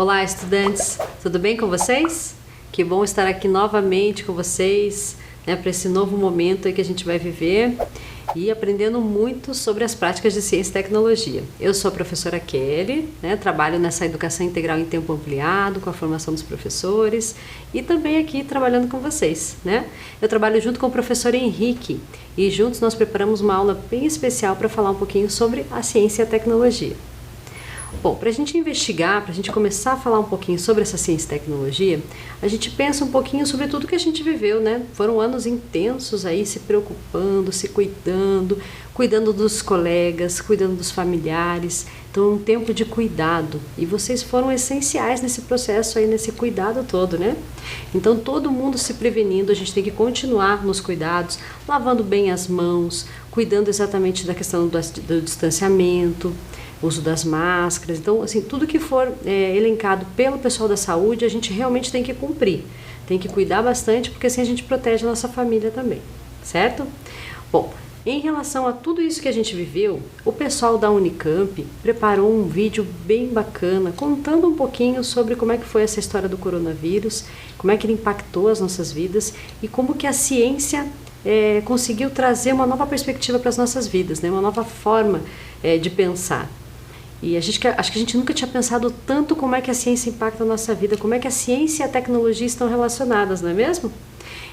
Olá, estudantes! Tudo bem com vocês? Que bom estar aqui novamente com vocês, para esse novo momento aí que a gente vai viver e aprendendo muito sobre as práticas de ciência e tecnologia. Eu sou a professora Kelly, trabalho nessa educação integral em tempo ampliado, com a formação dos professores e também aqui trabalhando com vocês, Eu trabalho junto com o professor Henrique e juntos nós preparamos uma aula bem especial para falar um pouquinho sobre a ciência e a tecnologia. Bom, para a gente investigar, para a gente começar a falar um pouquinho sobre essa ciência e tecnologia, a gente pensa um pouquinho sobre tudo que a gente viveu, Foram anos intensos aí, se preocupando, se cuidando, cuidando dos colegas, cuidando dos familiares. Então, um tempo de cuidado. E vocês foram essenciais nesse processo aí, nesse cuidado todo, Então, todo mundo se prevenindo, a gente tem que continuar nos cuidados, lavando bem as mãos, cuidando exatamente da questão do distanciamento, uso das máscaras. Então, assim, tudo que for elencado pelo pessoal da saúde, a gente realmente tem que cumprir. Tem que cuidar bastante, porque assim a gente protege a nossa família também, certo? Bom, em relação a tudo isso que a gente viveu, o pessoal da Unicamp preparou um vídeo bem bacana, contando um pouquinho sobre como é que foi essa história do coronavírus, como é que ele impactou as nossas vidas e como que a ciência conseguiu trazer uma nova perspectiva para as nossas vidas, uma nova forma de pensar. E acho que a gente nunca tinha pensado tanto como é que a ciência impacta a nossa vida, como é que a ciência e a tecnologia estão relacionadas, não é mesmo?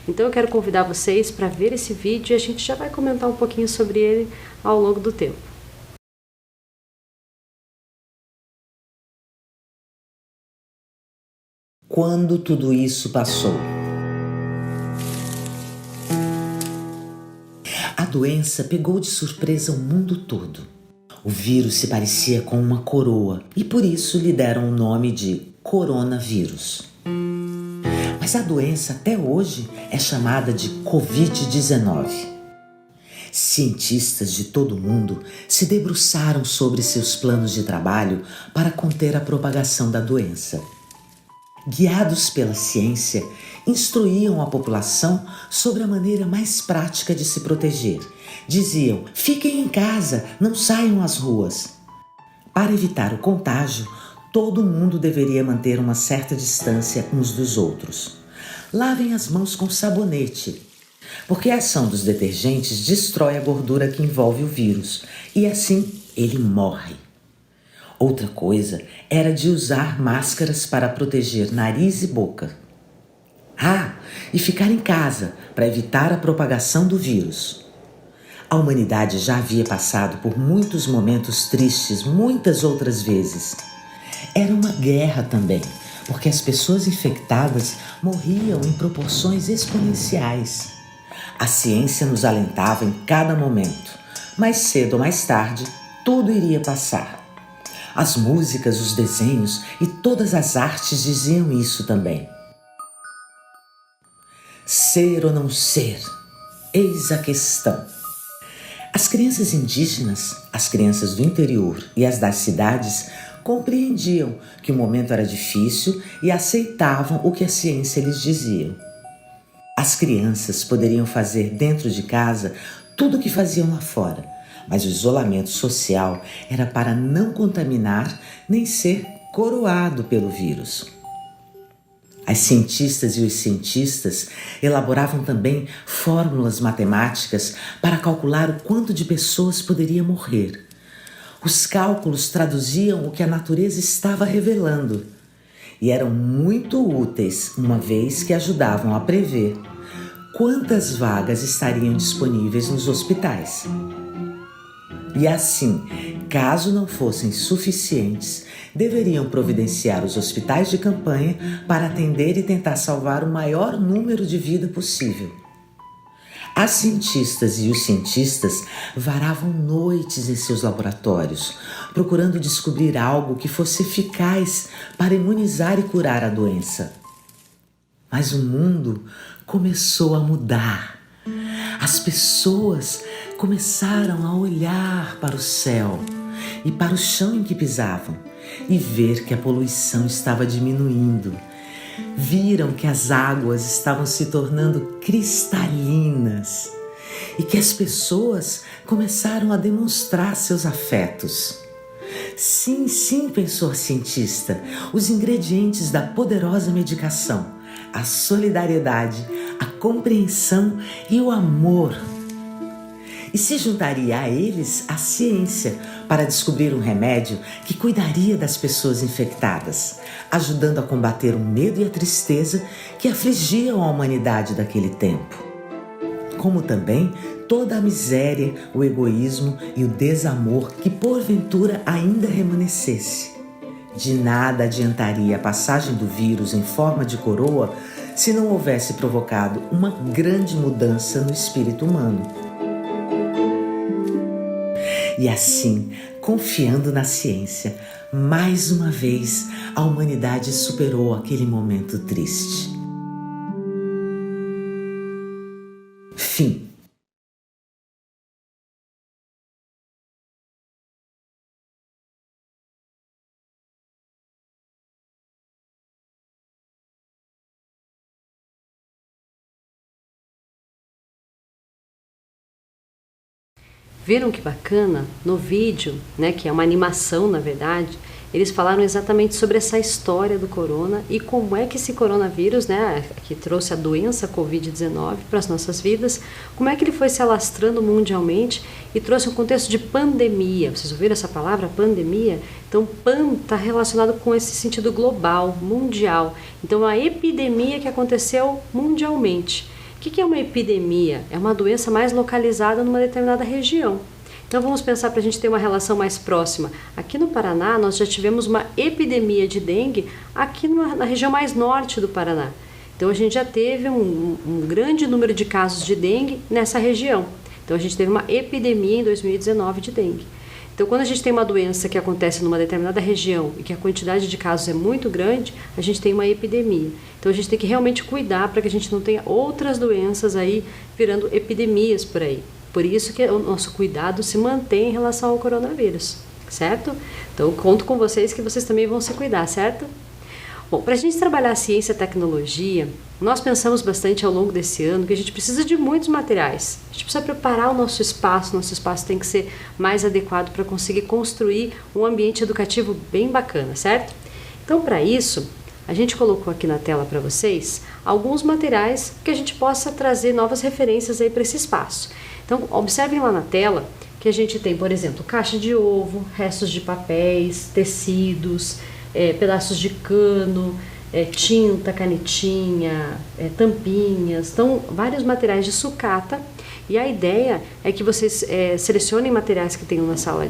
Então eu quero convidar vocês para ver esse vídeo e a gente já vai comentar um pouquinho sobre ele ao longo do tempo. Quando tudo isso passou? A doença pegou de surpresa o mundo todo. O vírus se parecia com uma coroa e por isso lhe deram o nome de coronavírus. Mas a doença até hoje é chamada de Covid-19. Cientistas de todo o mundo se debruçaram sobre seus planos de trabalho para conter a propagação da doença. Guiados pela ciência, instruíam a população sobre a maneira mais prática de se proteger. Diziam: fiquem em casa, não saiam às ruas. Para evitar o contágio, todo mundo deveria manter uma certa distância uns dos outros. Lavem as mãos com sabonete, porque a ação dos detergentes destrói a gordura que envolve o vírus e assim ele morre. Outra coisa era de usar máscaras para proteger nariz e boca. E ficar em casa para evitar a propagação do vírus. A humanidade já havia passado por muitos momentos tristes, muitas outras vezes. Era uma guerra também, porque as pessoas infectadas morriam em proporções exponenciais. A ciência nos alentava em cada momento. Mais cedo ou mais tarde, tudo iria passar. As músicas, os desenhos e todas as artes diziam isso também. Ser ou não ser? Eis a questão. As crianças indígenas, as crianças do interior e as das cidades compreendiam que o momento era difícil e aceitavam o que a ciência lhes dizia. As crianças poderiam fazer dentro de casa tudo o que faziam lá fora, mas o isolamento social era para não contaminar nem ser coroado pelo vírus. As cientistas e os cientistas elaboravam também fórmulas matemáticas para calcular o quanto de pessoas poderia morrer. Os cálculos traduziam o que a natureza estava revelando e eram muito úteis, uma vez que ajudavam a prever quantas vagas estariam disponíveis nos hospitais. E assim, caso não fossem suficientes, deveriam providenciar os hospitais de campanha para atender e tentar salvar o maior número de vidas possível. As cientistas e os cientistas varavam noites em seus laboratórios, procurando descobrir algo que fosse eficaz para imunizar e curar a doença. Mas o mundo começou a mudar. As pessoas começaram a olhar para o céu e para o chão em que pisavam e ver que a poluição estava diminuindo. Viram que as águas estavam se tornando cristalinas e que as pessoas começaram a demonstrar seus afetos. Sim, sim, pensou a cientista, os ingredientes da poderosa medicação, a solidariedade, a compreensão e o amor. E se juntaria a eles a ciência para descobrir um remédio que cuidaria das pessoas infectadas, ajudando a combater o medo e a tristeza que afligiam a humanidade daquele tempo. Como também toda a miséria, o egoísmo e o desamor que porventura ainda remanescesse. De nada adiantaria a passagem do vírus em forma de coroa se não houvesse provocado uma grande mudança no espírito humano. E assim, confiando na ciência, mais uma vez a humanidade superou aquele momento triste. Fim. Viram que bacana? No vídeo, né, que é uma animação na verdade, eles falaram exatamente sobre essa história do corona e como é que esse coronavírus, né, que trouxe a doença Covid-19 para as nossas vidas, como é que ele foi se alastrando mundialmente e trouxe um contexto de pandemia. Vocês ouviram essa palavra, pandemia? Então, pan está relacionado com esse sentido global, mundial. Então, a epidemia que aconteceu mundialmente. O que é uma epidemia? É uma doença mais localizada numa determinada região. Então vamos pensar para a gente ter uma relação mais próxima. Aqui no Paraná nós já tivemos uma epidemia de dengue aqui na região mais norte do Paraná. Então a gente já teve um grande número de casos de dengue nessa região. Então a gente teve uma epidemia em 2019 de dengue. Então quando a gente tem uma doença que acontece numa determinada região e que a quantidade de casos é muito grande, a gente tem uma epidemia. Então a gente tem que realmente cuidar para que a gente não tenha outras doenças aí virando epidemias por aí. Por isso que o nosso cuidado se mantém em relação ao coronavírus, certo? Então eu conto com vocês que vocês também vão se cuidar, certo? Bom, para a gente trabalhar a ciência e a tecnologia, nós pensamos bastante ao longo desse ano que a gente precisa de muitos materiais. A gente precisa preparar o nosso espaço tem que ser mais adequado para conseguir construir um ambiente educativo bem bacana, certo? Então, para isso, a gente colocou aqui na tela para vocês alguns materiais que a gente possa trazer novas referências aí para esse espaço. Então, observem lá na tela que a gente tem, por exemplo, caixa de ovo, restos de papéis, tecidos, pedaços de cano, tinta, canetinha, tampinhas, então vários materiais de sucata. E a ideia é que vocês selecionem materiais que tenham na sala,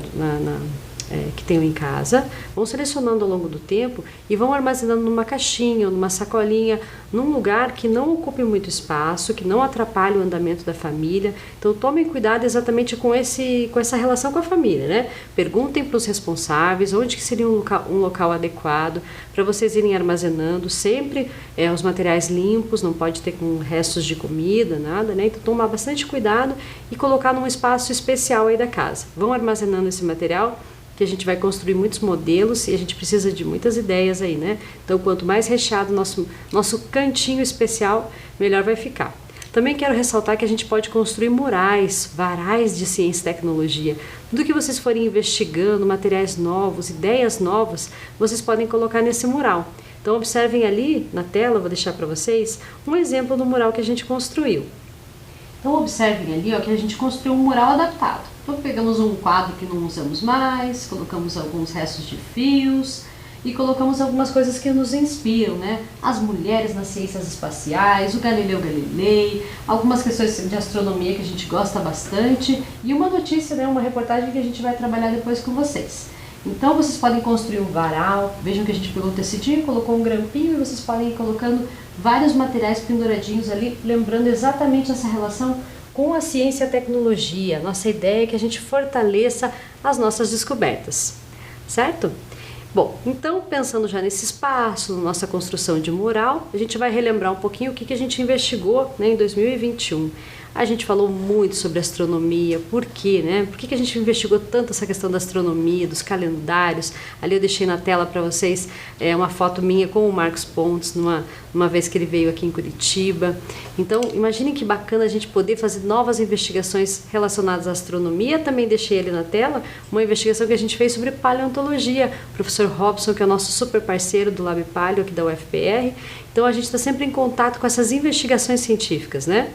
que tenham em casa, vão selecionando ao longo do tempo e vão armazenando numa caixinha ou numa sacolinha, num lugar que não ocupe muito espaço, que não atrapalhe o andamento da família. Então tomem cuidado exatamente com essa relação com a família, né? Perguntem para os responsáveis onde que seria um local adequado para vocês irem armazenando, sempre os materiais limpos, não pode ter com restos de comida, nada, né? Então tomar bastante cuidado e colocar num espaço especial aí da casa. Vão armazenando esse material, que a gente vai construir muitos modelos e a gente precisa de muitas ideias aí, né? Então, quanto mais recheado nosso cantinho especial, melhor vai ficar. Também quero ressaltar que a gente pode construir murais, varais de ciência e tecnologia. Tudo que vocês forem investigando, materiais novos, ideias novas, vocês podem colocar nesse mural. Então, observem ali na tela, vou deixar para vocês, um exemplo do mural que a gente construiu. Então observem ali que a gente construiu um mural adaptado. Então pegamos um quadro que não usamos mais, colocamos alguns restos de fios e colocamos algumas coisas que nos inspiram, né? As mulheres nas ciências espaciais, o Galileu Galilei, algumas questões de astronomia que a gente gosta bastante e uma notícia, né? Uma reportagem que a gente vai trabalhar depois com vocês. Então vocês podem construir um varal, vejam que a gente pegou um tecidinho, colocou um grampinho e vocês podem ir colocando vários materiais penduradinhos ali, lembrando exatamente essa relação com a ciência e a tecnologia. Nossa ideia é que a gente fortaleça as nossas descobertas, certo? Bom, então pensando já nesse espaço, na nossa construção de mural, a gente vai relembrar um pouquinho o que a gente investigou, né, em 2021. A gente falou muito sobre astronomia, por quê, né? Por que a gente investigou tanto essa questão da astronomia, dos calendários? Ali eu deixei na tela para vocês uma foto minha com o Marcos Pontes, numa vez que ele veio aqui em Curitiba. Então, imaginem que bacana a gente poder fazer novas investigações relacionadas à astronomia. Também deixei ali na tela uma investigação que a gente fez sobre paleontologia. O professor Robson, que é o nosso super parceiro do Lab Paleo aqui da UFPR. Então, a gente está sempre em contato com essas investigações científicas, né?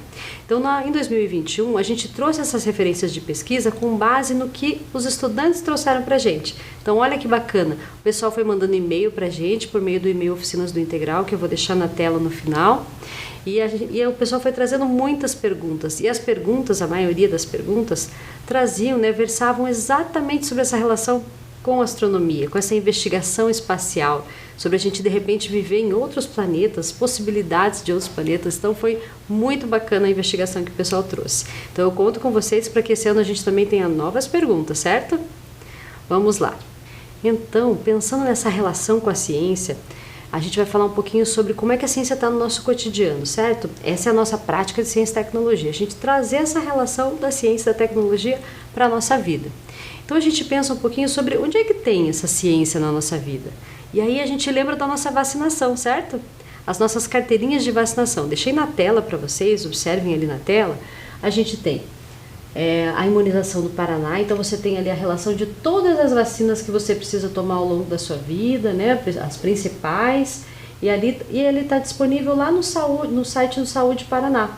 Então, em 2021, a gente trouxe essas referências de pesquisa com base no que os estudantes trouxeram para a gente. Então, olha que bacana. O pessoal foi mandando e-mail para a gente por meio do e-mail Oficinas do Integral, que eu vou deixar na tela no final. E o pessoal foi trazendo muitas perguntas. E as perguntas, a maioria das perguntas, traziam, né, versavam exatamente sobre essa relação com a astronomia, com essa investigação espacial, sobre a gente de repente viver em outros planetas, possibilidades de outros planetas. Então foi muito bacana a investigação que o pessoal trouxe. Então eu conto com vocês para que esse ano a gente também tenha novas perguntas, certo? Vamos lá. Então, pensando nessa relação com a ciência, a gente vai falar um pouquinho sobre como é que a ciência está no nosso cotidiano, certo? Essa é a nossa prática de ciência e tecnologia, a gente trazer essa relação da ciência e da tecnologia para a nossa vida. Então a gente pensa um pouquinho sobre onde é que tem essa ciência na nossa vida. E aí a gente lembra da nossa vacinação, certo? As nossas carteirinhas de vacinação. Deixei na tela para vocês, observem ali na tela. A gente tem a imunização do Paraná, então você tem ali a relação de todas as vacinas que você precisa tomar ao longo da sua vida, né? As principais. E ele está disponível lá no site do Saúde Paraná.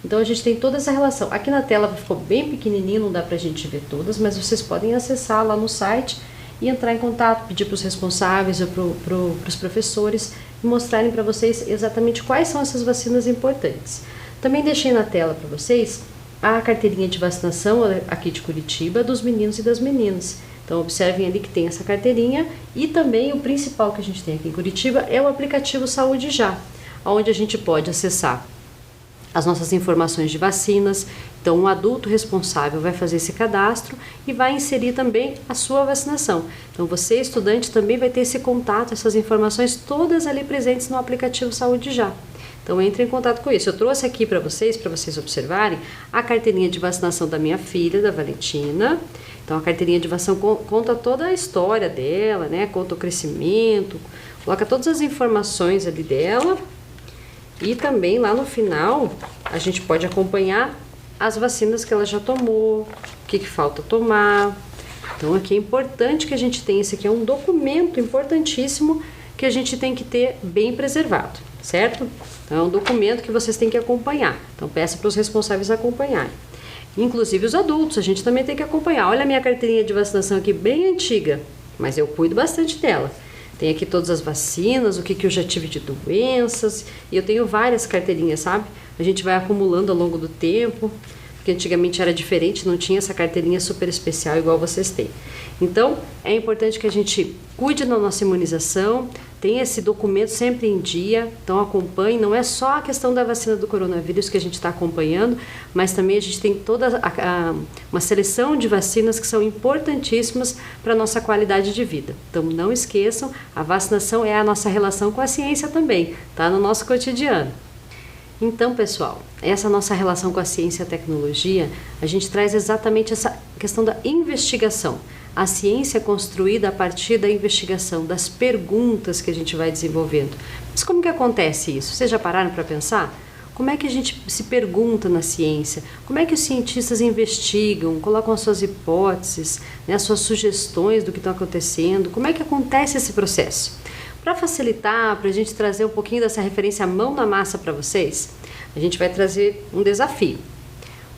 Então a gente tem toda essa relação. Aqui na tela ficou bem pequenininho, não dá pra gente ver todas, mas vocês podem acessar lá no site e entrar em contato, pedir para os responsáveis ou para os professores e mostrarem para vocês exatamente quais são essas vacinas importantes. Também deixei na tela para vocês a carteirinha de vacinação aqui de Curitiba dos meninos e das meninas. Então observem ali que tem essa carteirinha e também o principal que a gente tem aqui em Curitiba é o aplicativo Saúde Já, onde a gente pode acessar as nossas informações de vacinas. Então, um adulto responsável vai fazer esse cadastro e vai inserir também a sua vacinação. Então, você, estudante, também vai ter esse contato, essas informações todas ali presentes no aplicativo Saúde Já. Então, entre em contato com isso. Eu trouxe aqui para vocês observarem a carteirinha de vacinação da minha filha, da Valentina. Então, a carteirinha de vacinação conta toda a história dela, né? Conta o crescimento, coloca todas as informações ali dela. E também lá no final a gente pode acompanhar as vacinas que ela já tomou, o que falta tomar. Então aqui é importante que a gente tenha, esse aqui é um documento importantíssimo que a gente tem que ter bem preservado, certo? Então é um documento que vocês têm que acompanhar. Então peça para os responsáveis acompanharem. Inclusive os adultos, a gente também tem que acompanhar. Olha a minha carteirinha de vacinação aqui, bem antiga, mas eu cuido bastante dela. Tem aqui todas as vacinas, o que eu já tive de doenças, e eu tenho várias carteirinhas, sabe? A gente vai acumulando ao longo do tempo, porque antigamente era diferente, não tinha essa carteirinha super especial igual vocês têm. Então, é importante que a gente cuide da nossa imunização, tenha esse documento sempre em dia, então acompanhe, não é só a questão da vacina do coronavírus que a gente está acompanhando, mas também a gente tem toda uma seleção de vacinas que são importantíssimas para a nossa qualidade de vida. Então não esqueçam, a vacinação é a nossa relação com a ciência também, tá no nosso cotidiano. Então, pessoal, essa nossa relação com a ciência e a tecnologia, a gente traz exatamente essa questão da investigação. A ciência é construída a partir da investigação, das perguntas que a gente vai desenvolvendo. Mas como que acontece isso? Vocês já pararam para pensar? Como é que a gente se pergunta na ciência? Como é que os cientistas investigam, colocam as suas hipóteses, né, as suas sugestões do que está acontecendo? Como é que acontece esse processo? Para facilitar, para a gente trazer um pouquinho dessa referência mão na massa para vocês, a gente vai trazer um desafio.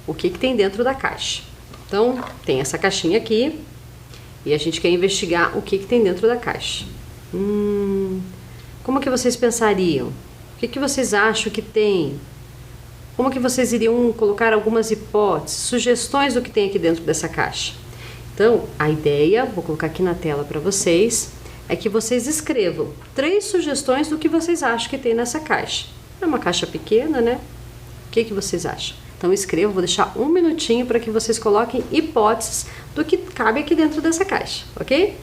O que tem dentro da caixa? Então, tem essa caixinha aqui e a gente quer investigar o que tem dentro da caixa. Como que vocês pensariam? O que vocês acham que tem? Como que vocês iriam colocar algumas hipóteses, sugestões do que tem aqui dentro dessa caixa? Então, a ideia, vou colocar aqui na tela para vocês, é que vocês escrevam 3 sugestões do que vocês acham que tem nessa caixa. É uma caixa pequena, né? O que vocês acham? Então escrevam, vou deixar 1 minutinho para que vocês coloquem hipóteses do que cabe aqui dentro dessa caixa, ok?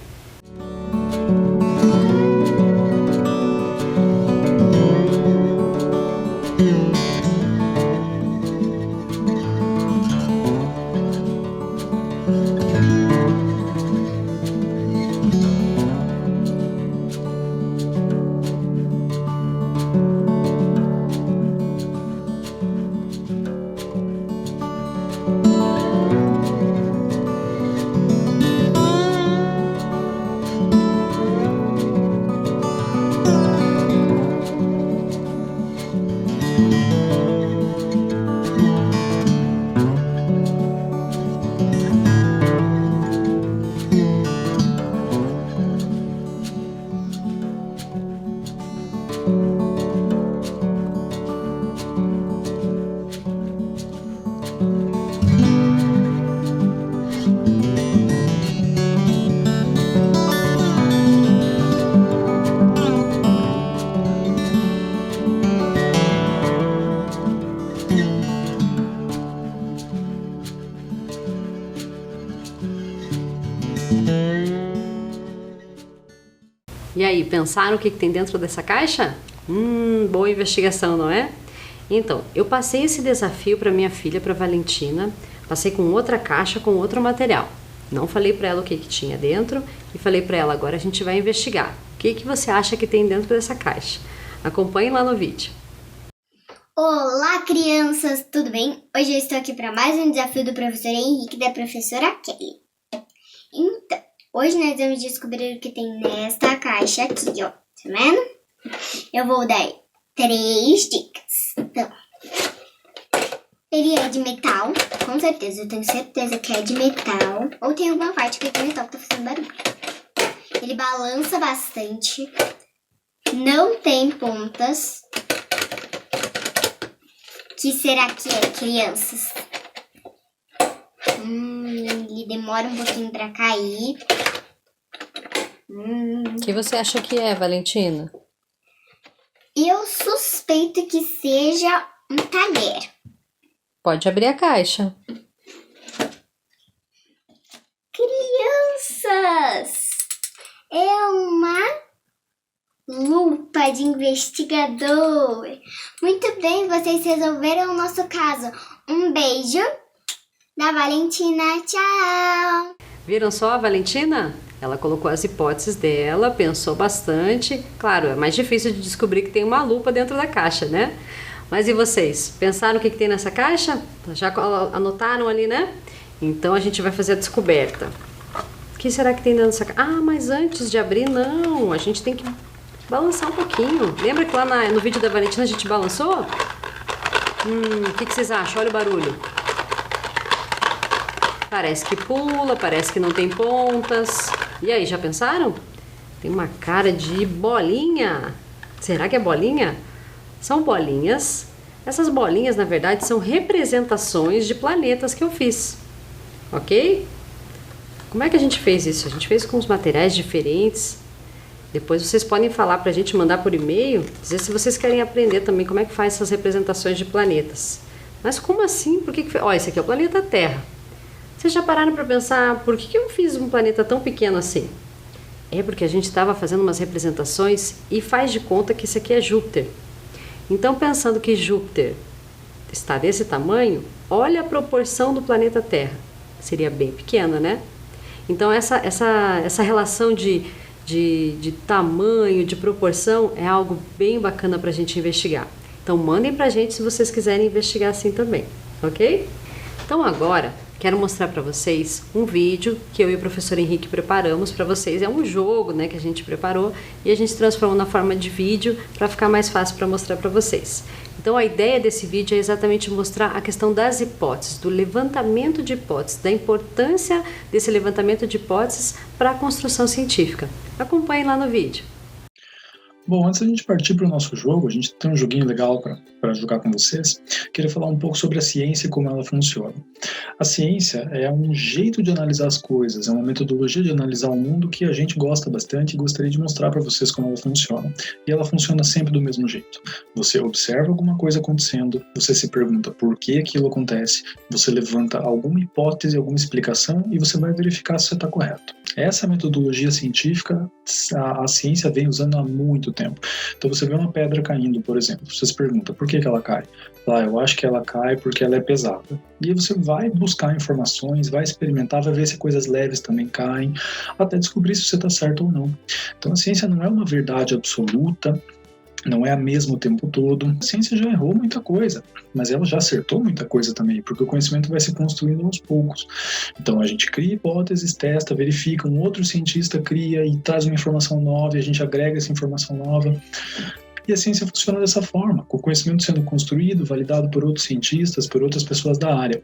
aí, pensaram o que tem dentro dessa caixa? Boa investigação, não é? Então, eu passei esse desafio para minha filha, para Valentina, passei com outra caixa, com outro material. Não falei para ela o que tinha dentro e falei para ela, agora a gente vai investigar. O que você acha que tem dentro dessa caixa? Acompanhe lá no vídeo. Olá, crianças, tudo bem? Hoje eu estou aqui para mais um desafio do professor Henrique e da professora Kelly. Então, hoje nós vamos descobrir o que tem nesta caixa aqui, ó. Tá vendo? Eu vou dar 3 dicas. Então, ele é de metal, com certeza, eu tenho certeza que é de metal. Ou tem alguma parte que é de metal que tá fazendo barulho. Ele balança bastante, não tem pontas. O que será que é, crianças? Ele demora um pouquinho pra cair. O que você acha que é, Valentina? Eu suspeito que seja um talher. Pode abrir a caixa. Crianças! É uma lupa de investigador. Muito bem, vocês resolveram o nosso caso. Um beijo da Valentina. Tchau! Viram só a Valentina? Ela colocou as hipóteses dela, pensou bastante. Claro, é mais difícil de descobrir que tem uma lupa dentro da caixa, né? Mas e vocês? Pensaram o que tem nessa caixa? Já anotaram ali, né? Então a gente vai fazer a descoberta. O que será que tem dentro dessa caixa? Ah, mas antes de abrir, não. A gente tem que balançar um pouquinho. Lembra que lá no vídeo da Valentina a gente balançou? O que vocês acham? Olha o barulho. Parece que pula, parece que não tem pontas. E aí, já pensaram? Tem uma cara de bolinha. Será que é bolinha? São bolinhas. Essas bolinhas, na verdade, são representações de planetas que eu fiz. Ok? Como é que a gente fez isso? A gente fez com os materiais diferentes. Depois vocês podem falar pra gente, mandar por e-mail, dizer se vocês querem aprender também como é que faz essas representações de planetas. Mas como assim? Por que Ó, esse aqui é o planeta Terra. Vocês já pararam para pensar por que eu fiz um planeta tão pequeno assim? É porque a gente estava fazendo umas representações e faz de conta que esse aqui é Júpiter. Então, pensando que Júpiter está desse tamanho, olha a proporção do planeta Terra. Seria bem pequena, né? Então, essa relação de tamanho, de proporção, é algo bem bacana para a gente investigar. Então, mandem para a gente se vocês quiserem investigar assim também, ok? Então, agora, quero mostrar para vocês um vídeo que eu e o professor Henrique preparamos para vocês. É um jogo, né, que a gente preparou e a gente transformou na forma de vídeo para ficar mais fácil para mostrar para vocês. Então a ideia desse vídeo é exatamente mostrar a questão das hipóteses, do levantamento de hipóteses, da importância desse levantamento de hipóteses para a construção científica. Acompanhem lá no vídeo. Bom, antes da gente partir para o nosso jogo, a gente tem um joguinho legal para jogar com vocês. Queria falar um pouco sobre a ciência e como ela funciona. A ciência é um jeito de analisar as coisas, é uma metodologia de analisar o mundo que a gente gosta bastante e gostaria de mostrar para vocês como ela funciona. E ela funciona sempre do mesmo jeito. Você observa alguma coisa acontecendo, você se pergunta por que aquilo acontece, você levanta alguma hipótese, alguma explicação e você vai verificar se você está correto. Essa metodologia científica, a ciência vem usando há muito tempo. Então você vê uma pedra caindo, por exemplo, você se pergunta por que ela cai? Eu acho que ela cai porque ela é pesada. E aí você vai buscar informações, vai experimentar, vai ver se coisas leves também caem, até descobrir se você está certo ou não. Então a ciência não é uma verdade absoluta, não é a mesma o tempo todo. A ciência já errou muita coisa, mas ela já acertou muita coisa também, porque o conhecimento vai se construindo aos poucos. Então a gente cria hipóteses, testa, verifica, um outro cientista cria e traz uma informação nova e a gente agrega essa informação nova. E a ciência funciona dessa forma, com o conhecimento sendo construído, validado por outros cientistas, por outras pessoas da área.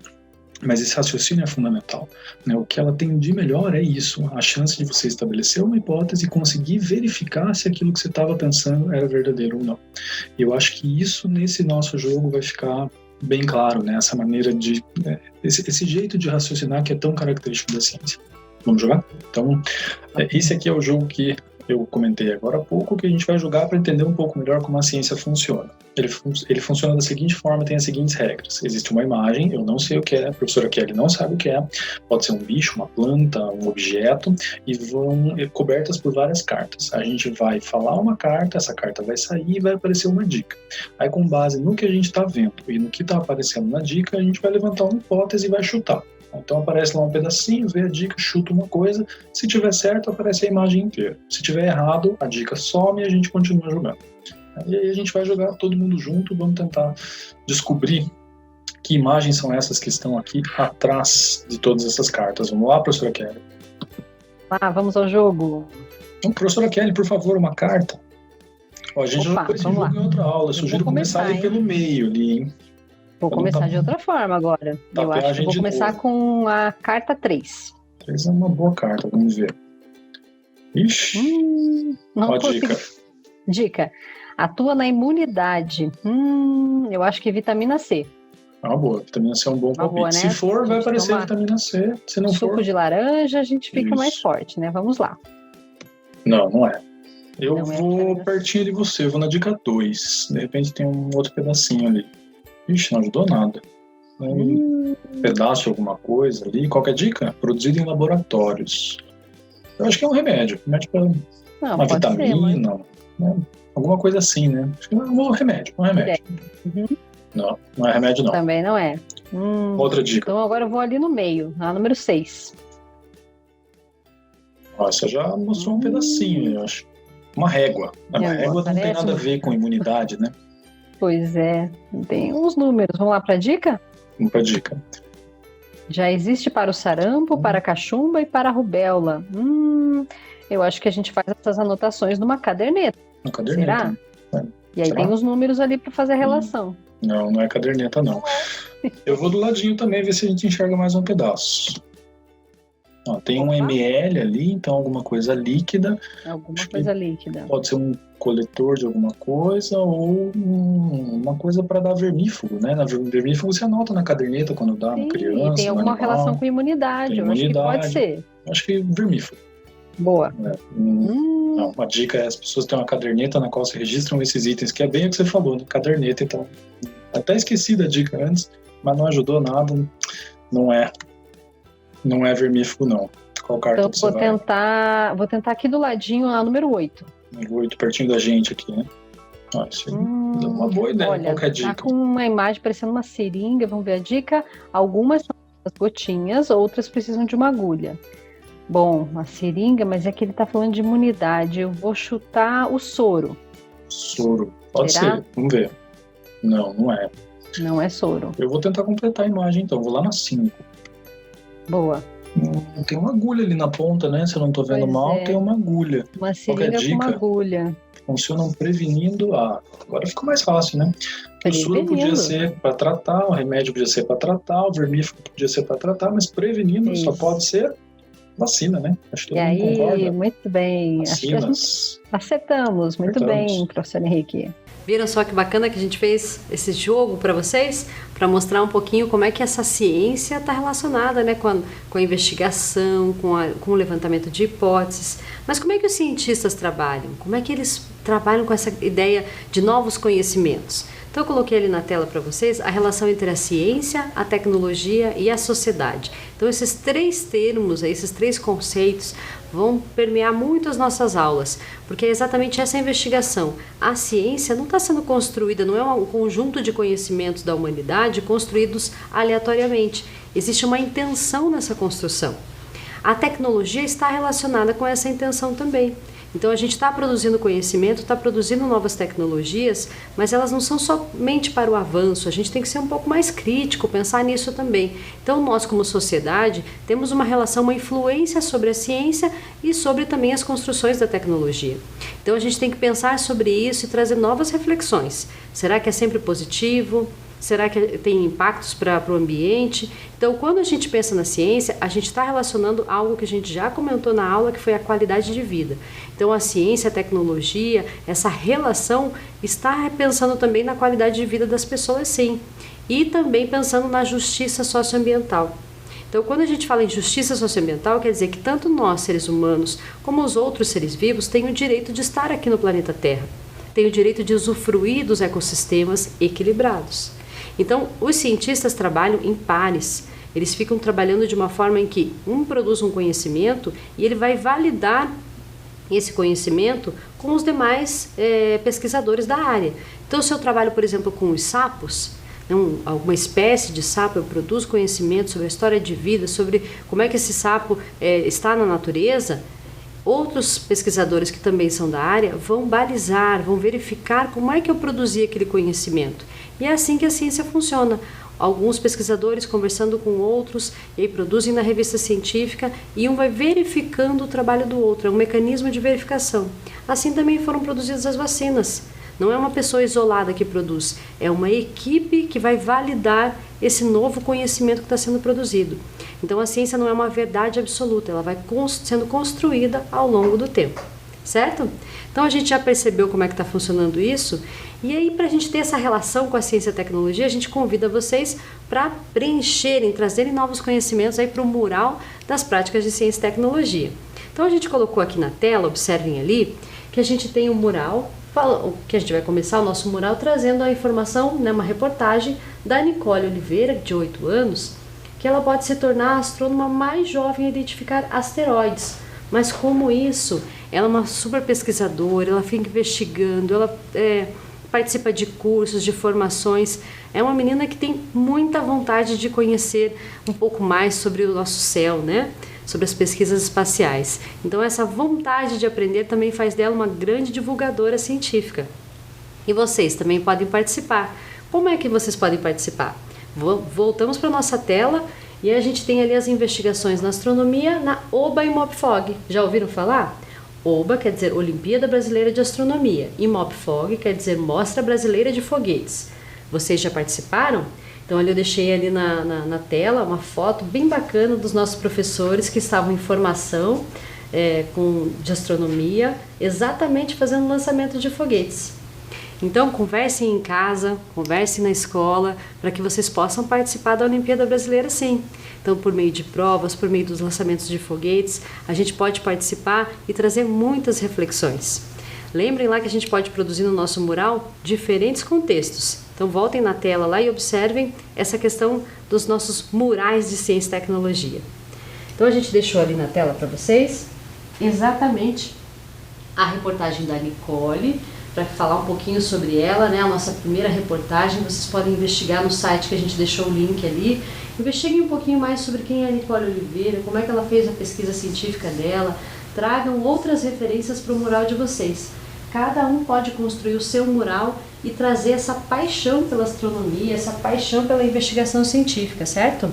Mas esse raciocínio é fundamental, né? O que ela tem de melhor é isso, a chance de você estabelecer uma hipótese e conseguir verificar se aquilo que você estava pensando era verdadeiro ou não. E eu acho que isso nesse nosso jogo vai ficar bem claro, né? Essa maneira de... esse jeito de raciocinar que é tão característico da ciência. Vamos jogar? Então, esse aqui é o jogo que eu comentei agora há pouco, que a gente vai jogar para entender um pouco melhor como a ciência funciona. Ele funciona da seguinte forma, tem as seguintes regras. Existe uma imagem, eu não sei o que é, a professora Kelly não sabe o que é, pode ser um bicho, uma planta, um objeto, e vão cobertas por várias cartas. A gente vai falar uma carta, essa carta vai sair e vai aparecer uma dica. Aí, com base no que a gente está vendo e no que está aparecendo na dica, a gente vai levantar uma hipótese e vai chutar. Então aparece lá um pedacinho, vê a dica, chuta uma coisa. Se tiver certo, aparece a imagem inteira. Se tiver errado, a dica some e a gente continua jogando. E aí a gente vai jogar todo mundo junto, vamos tentar descobrir que imagens são essas que estão aqui atrás de todas essas cartas. Vamos lá, professora Kelly? Vamos ao jogo. Então, professora Kelly, por favor, uma carta. Ó, a gente já jogou esse jogo em outra aula. Eu sugiro começar ali pelo meio, ali, hein? Vou começar de outra forma agora. Eu acho que vou começar com a carta 3. 3 é uma boa carta, vamos ver. Ixi, não ó a dica. Dica. Atua na imunidade. Eu acho que vitamina C. Boa. Vitamina C é um bom palpite. Boa, né? Se for, vai aparecer vitamina C. Se não for... Suco de laranja, a gente fica mais forte, né? Vamos lá. Não é. Eu vou pertinho de você, eu vou na dica 2. De repente tem um outro pedacinho ali. Ixi, não ajudou nada. Um pedaço de alguma coisa ali. Qual que é a dica? Produzido em laboratórios. Eu acho que é um remédio. Remédio para uma vitamina. Né? Alguma coisa assim, né? Acho que é um remédio. Não é remédio, não. Também não é. Outra dica. Então agora eu vou ali no meio, na número 6. Você já mostrou um pedacinho, eu acho. Uma régua. Uma régua não tem nada a ver com imunidade, né? Pois é, tem uns números. Vamos lá para a dica? Vamos para a dica. Já existe para o sarampo, para a cachumba e para a rubéola. Eu acho que a gente faz essas anotações numa caderneta. Uma caderneta. Será? E aí tem os números ali para fazer a relação. Não é caderneta, não. Eu vou do ladinho também ver se a gente enxerga mais um pedaço. Tem um ml ali, então alguma coisa líquida. Alguma coisa líquida. Pode ser um coletor de alguma coisa ou uma coisa para dar vermífugo, né? Vermífugo você anota na caderneta quando dá uma criança. E tem alguma relação com imunidade. Eu acho que pode ser. Acho que vermífugo. Boa. Não, uma dica é as pessoas têm uma caderneta na qual se registram esses itens, que é bem o que você falou, né? Caderneta, então. Até esqueci da dica antes, mas não ajudou nada. Não é vermífugo, não. Qual carta então, você vai? Vou tentar aqui do ladinho a número 8. Número 8, pertinho da gente aqui, né? Isso é uma boa ideia. Olha, qual que é a dica? Tá com uma imagem parecendo uma seringa, vamos ver a dica. Algumas são as gotinhas, outras precisam de uma agulha. Bom, uma seringa, mas é que ele tá falando de imunidade. Eu vou chutar o soro. Soro. Pode Será? ser. Vamos ver. Não é. Não é soro. Eu vou tentar completar a imagem, então. Vou lá na 5. Boa. Tem uma agulha ali na ponta, né? Se eu não tô vendo mal, tem uma agulha. Uma seringa com uma agulha. Funcionam prevenindo agora ficou mais fácil, né? O soro podia ser para tratar, o remédio podia ser para tratar, o vermífugo podia ser para tratar, mas prevenindo só pode ser vacina, né? Acho que todo mundo concorda. Muito bem. Vacinas. Acertamos. Muito bem, professor Henrique. Viram só que bacana que a gente fez esse jogo para vocês? Para mostrar um pouquinho como é que essa ciência está relacionada, né, com a investigação, com o levantamento de hipóteses. Mas como é que os cientistas trabalham? Como é que eles trabalham com essa ideia de novos conhecimentos? Então eu coloquei ali na tela para vocês a relação entre a ciência, a tecnologia e a sociedade. Então esses 3 termos, esses 3 conceitos vão permear muito as nossas aulas, porque é exatamente essa investigação. A ciência não está sendo construída, não é um conjunto de conhecimentos da humanidade construídos aleatoriamente. Existe uma intenção nessa construção. A tecnologia está relacionada com essa intenção também. Então a gente está produzindo conhecimento, está produzindo novas tecnologias, mas elas não são somente para o avanço, a gente tem que ser um pouco mais crítico, pensar nisso também. Então nós como sociedade temos uma relação, uma influência sobre a ciência e sobre também as construções da tecnologia. Então a gente tem que pensar sobre isso e trazer novas reflexões. Será que é sempre positivo? Será que tem impactos para o ambiente? Então, quando a gente pensa na ciência, a gente está relacionando algo que a gente já comentou na aula, que foi a qualidade de vida. Então, a ciência, a tecnologia, essa relação está pensando também na qualidade de vida das pessoas, sim. E também pensando na justiça socioambiental. Então, quando a gente fala em justiça socioambiental, quer dizer que tanto nós, seres humanos, como os outros seres vivos, têm o direito de estar aqui no planeta Terra, têm o direito de usufruir dos ecossistemas equilibrados. Então, os cientistas trabalham em pares. Eles ficam trabalhando de uma forma em que um produz um conhecimento e ele vai validar esse conhecimento com os demais pesquisadores da área. Então, se eu trabalho, por exemplo, com os sapos, alguma espécie de sapo, eu produzo conhecimento sobre a história de vida, sobre como é que esse sapo está na natureza, outros pesquisadores que também são da área vão balizar, vão verificar como é que eu produzi aquele conhecimento. E é assim que a ciência funciona. Alguns pesquisadores conversando com outros, e aí produzem na revista científica, e um vai verificando o trabalho do outro, é um mecanismo de verificação. Assim também foram produzidas as vacinas. Não é uma pessoa isolada que produz, é uma equipe que vai validar esse novo conhecimento que está sendo produzido. Então a ciência não é uma verdade absoluta, ela vai sendo construída ao longo do tempo, certo? Então a gente já percebeu como é que está funcionando isso, e aí para a gente ter essa relação com a ciência e a tecnologia, a gente convida vocês para preencherem, trazerem novos conhecimentos aí para o mural das práticas de ciência e tecnologia. Então a gente colocou aqui na tela, observem ali, que a gente tem um mural, que a gente vai começar o nosso mural trazendo a informação, uma reportagem da Nicole Oliveira, de 8 anos, que ela pode se tornar a astrônoma mais jovem a identificar asteroides. Mas como isso? Ela é uma super pesquisadora, ela fica investigando, ela participa de cursos, de formações. É uma menina que tem muita vontade de conhecer um pouco mais sobre o nosso céu, né? Sobre as pesquisas espaciais. Então essa vontade de aprender também faz dela uma grande divulgadora científica. E vocês também podem participar. Como é que vocês podem participar? Voltamos para a nossa tela e a gente tem ali as investigações na astronomia na OBA e MOPFOG. Já ouviram falar? OBA quer dizer Olimpíada Brasileira de Astronomia e MOPFOG quer dizer Mostra Brasileira de Foguetes. Vocês já participaram? Então ali eu deixei ali na tela uma foto bem bacana dos nossos professores que estavam em formação de astronomia, exatamente fazendo o lançamento de foguetes. Então conversem em casa, conversem na escola, para que vocês possam participar da Olimpíada Brasileira sim. Então por meio de provas, por meio dos lançamentos de foguetes, a gente pode participar e trazer muitas reflexões. Lembrem lá que a gente pode produzir no nosso mural diferentes contextos. Então voltem na tela lá e observem essa questão dos nossos murais de ciência e tecnologia. Então a gente deixou ali na tela para vocês exatamente a reportagem da Nicole, para falar um pouquinho sobre ela, a nossa primeira reportagem. Vocês podem investigar no site que a gente deixou o link ali. Investiguem um pouquinho mais sobre quem é a Nicole Oliveira, como é que ela fez a pesquisa científica dela, tragam outras referências para o mural de vocês. Cada um pode construir o seu mural e trazer essa paixão pela astronomia, essa paixão pela investigação científica, certo?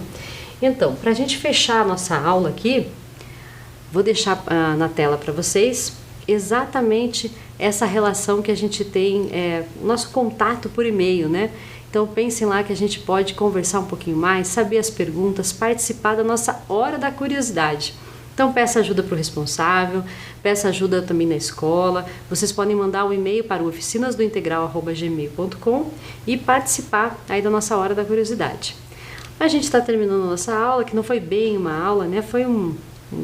Então, para a gente fechar a nossa aula aqui, vou deixar na tela para vocês exatamente essa relação que a gente tem, nosso contato por e-mail, Então pensem lá que a gente pode conversar um pouquinho mais, saber as perguntas, participar da nossa hora da curiosidade. Então peça ajuda para o responsável, peça ajuda também na escola. Vocês podem mandar um e-mail para o oficinasdointegral@gmail.com e participar aí da nossa hora da curiosidade. A gente está terminando a nossa aula, que não foi bem uma aula, Foi um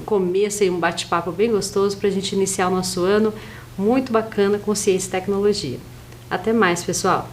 começo e um bate-papo bem gostoso para a gente iniciar o nosso ano muito bacana com ciência e tecnologia. Até mais, pessoal!